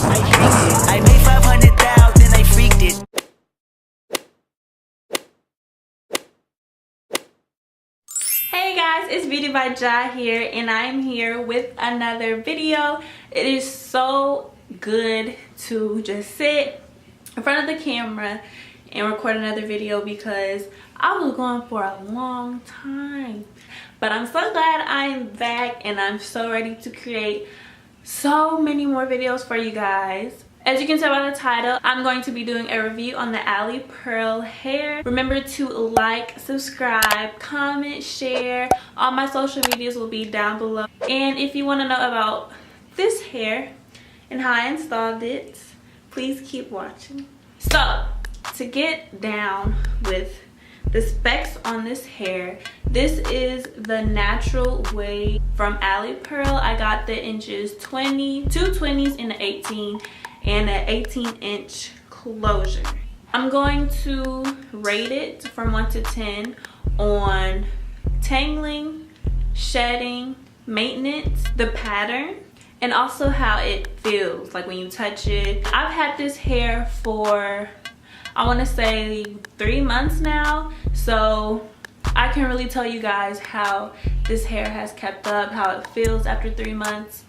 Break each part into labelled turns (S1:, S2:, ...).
S1: I made 500,000, I freaked it.
S2: Hey guys, it's Beauty by Ja here, and I'm here with another video. It is so good to just sit in front of the camera and record another video because I was gone for a long time. But I'm so glad I'm back and I'm so ready to create so many more videos for you guys. As you can tell by the title, I'm going to be doing a review on the Alley Pearl hair. Remember to like, subscribe, comment, share. All my social medias will be down below. And if you want to know about this hair and how I installed it, please keep watching. So, to get down with the specs on this hair, this is the natural wave from Alley Pearl. I got the inches 20, 2 20s and an 18. And an 18-inch closure. I'm going to rate it from 1 to 10 on tangling, shedding, maintenance, the pattern, and also how it feels like when you touch it. I've had this hair for, I want to say 3 months now, so I can really tell you guys how this hair has kept up, how it feels after 3 months.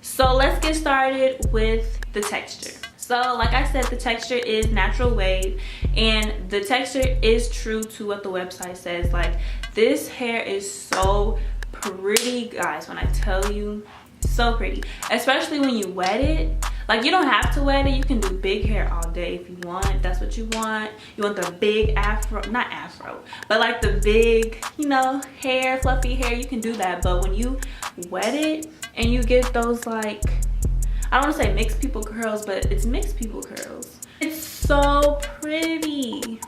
S2: So let's get started with the texture. So like I said, the texture is natural wave, and the texture is true to what the website says. Like, this hair is so pretty, guys. When I tell you, so pretty, especially when you wet it. Like, you don't have to wet it. You can do big hair all day if you want, if that's what you want. You want the big afro, not afro, but like the big, you know, hair, fluffy hair, you can do that. But when you wet it and you get those, like, I don't want to say mixed people curls, but it's mixed people curls. It's so pretty.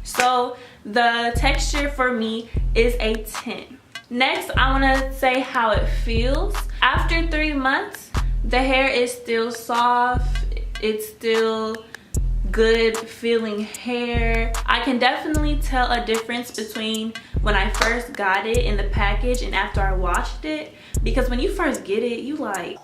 S2: So the texture for me is a 10. Next, I want to say how it feels. After 3 months, the hair is still soft. It's still good feeling hair. I can definitely tell a difference between when I first got it in the package and after I washed it. Because when you first get it, you like,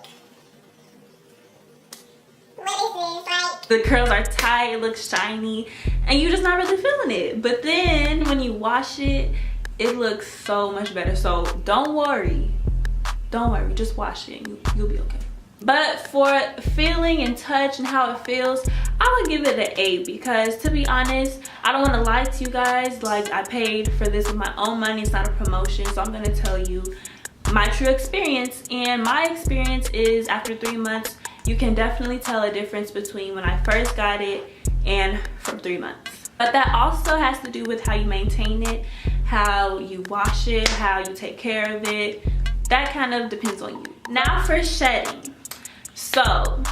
S2: the curls are tight, it looks shiny, and you're just not really feeling it. But then when you wash it, it looks so much better. So don't worry, just wash it and you'll be okay. But for feeling and touch and how it feels, I would give it an 8 because, to be honest, I don't want to lie to you guys. Like, I paid for this with my own money. It's not a promotion, so I'm going to tell you my true experience. And my experience is, after 3 months, you can definitely tell a difference between when I first got it and from 3 months. But that also has to do with how you maintain it, how you wash it, how you take care of it. That kind of depends on you. Now for shedding. So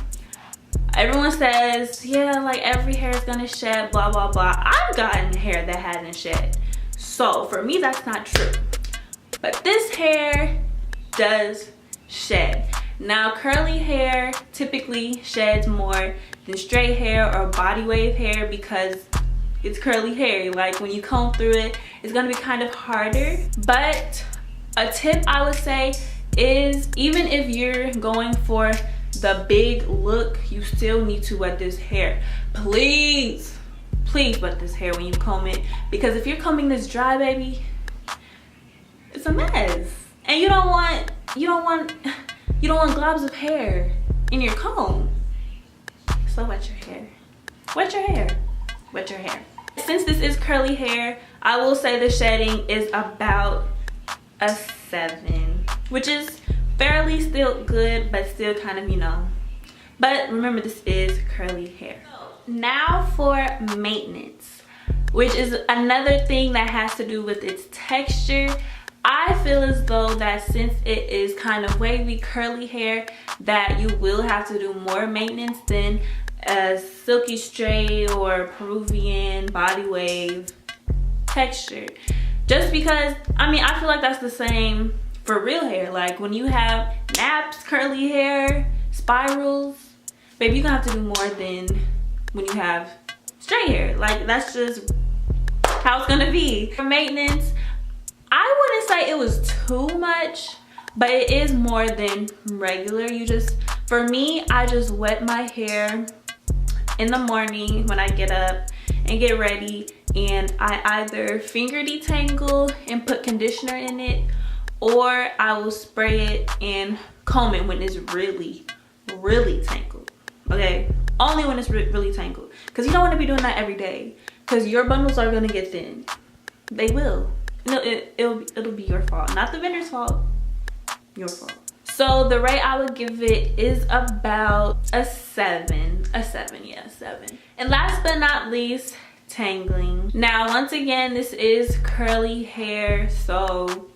S2: everyone says, yeah, like every hair is gonna shed, blah blah blah. I've gotten hair that hasn't shed, so for me that's not true. But this hair does shed. Now, curly hair typically sheds more than straight hair or body wave hair because it's curly hair. Like, when you comb through it, it's gonna be kind of harder. But a tip I would say is, even if you're going for the big look, you still need to wet this hair. Please wet this hair when you comb it, because if you're combing this dry, baby, it's a mess. And you don't want globs of hair in your comb. So wet your hair. Wet your hair. Wet your hair. Since this is curly hair, I will say the shedding is about a 7, which is fairly still good, but still kind of, you know. But remember, this is curly hair. Now for maintenance, which is another thing that has to do with its texture. I feel as though that since it is kind of wavy curly hair, that you will have to do more maintenance than a silky straight or Peruvian body wave texture. Just because, I mean, I feel like that's the same for real hair. Like, when you have naps, curly hair, spirals, baby, you're gonna have to do more than when you have straight hair. Like, that's just how it's gonna be. For maintenance, I wouldn't say it was too much, but it is more than regular. You just For me, I just wet my hair in the morning when I get up and get ready, and I either finger detangle and put conditioner in it, or I will spray it and comb it when it's really tangled. Okay, only when it's really tangled, because you don't want to be doing that every day, because your bundles are going to get thin. They will. No, it'll be your fault, not the vendor's fault. Your fault. So the rate I would give it is about a 7. A 7, yeah, 7. And last but not least, tangling. Now, once again, this is curly hair, so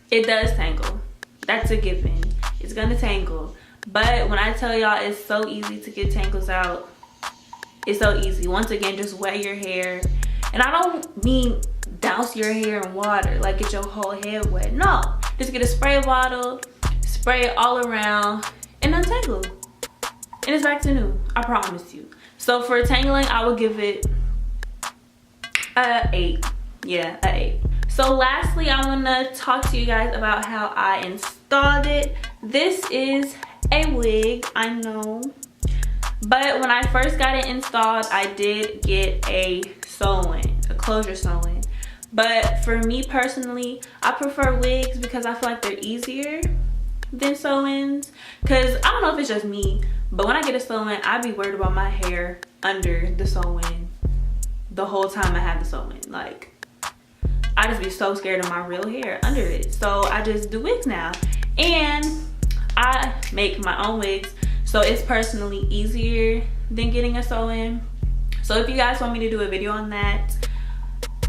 S2: it does tangle. That's a given. It's gonna tangle. But when I tell y'all it's so easy to get tangles out, it's so easy. Once again, just wet your hair. And I don't mean douse your hair in water, like get your whole head wet. No, just get a spray bottle, spray it all around, and untangle. And it's back to new, I promise you. So for tangling, I will give it a 8. Yeah, a 8. So lastly, I want to talk to you guys about how I installed it. This is a wig, I know. But when I first got it installed, I did get a sew-in, a closure sew-in. But for me personally, I prefer wigs because I feel like they're easier than sew-ins. Because I don't know if it's just me, but when I get a sew-in, I be worried about my hair under the sew-in the whole time I have the sew-in. Like, I just be so scared of my real hair under it. So I just do wigs now. And I make my own wigs, so it's personally easier than getting a sew-in. So if you guys want me to do a video on that,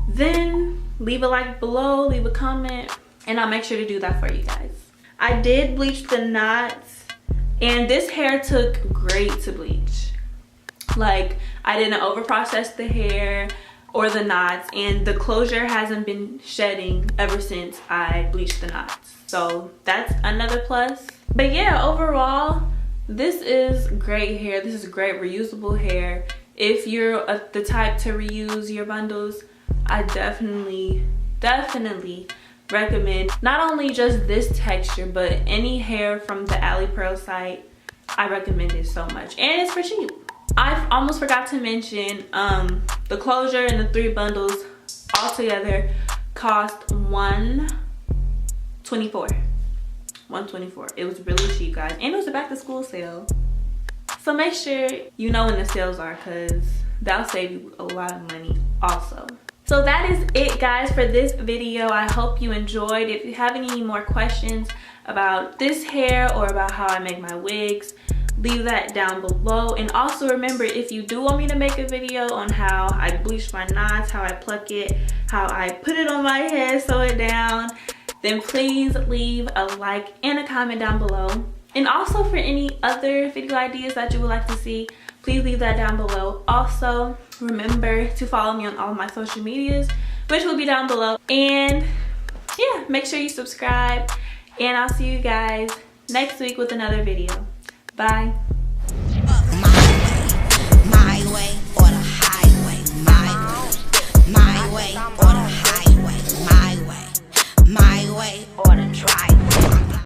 S2: then leave a like below, leave a comment, and I'll make sure to do that for you guys. I did bleach the knots, and this hair took great to bleach. Like, I didn't over process the hair or the knots, and the closure hasn't been shedding ever since I bleached the knots. So that's another plus. But yeah, overall, this is great hair. This is great reusable hair. If you're the type to reuse your bundles, I definitely recommend not only just this texture, but any hair from the Alley Pearl site. I recommend it so much, and it's for cheap. I almost forgot to mention the closure and the 3 bundles all together cost $124. It was really cheap, guys, and it was a back to school sale. So make sure you know when the sales are, because that'll save you a lot of money also. So that is it, guys, for this video. I hope you enjoyed. If you have any more questions about this hair or about how I make my wigs, leave that down below. And also remember, if you do want me to make a video on how I bleach my knots, how I pluck it, how I put it on my head, sew it down, then please leave a like and a comment down below. And also for any other video ideas that you would like to see, please leave that down below. Also, remember to follow me on all of my social medias, which will be down below. And yeah, make sure you subscribe, and I'll see you guys next week with another video. Bye.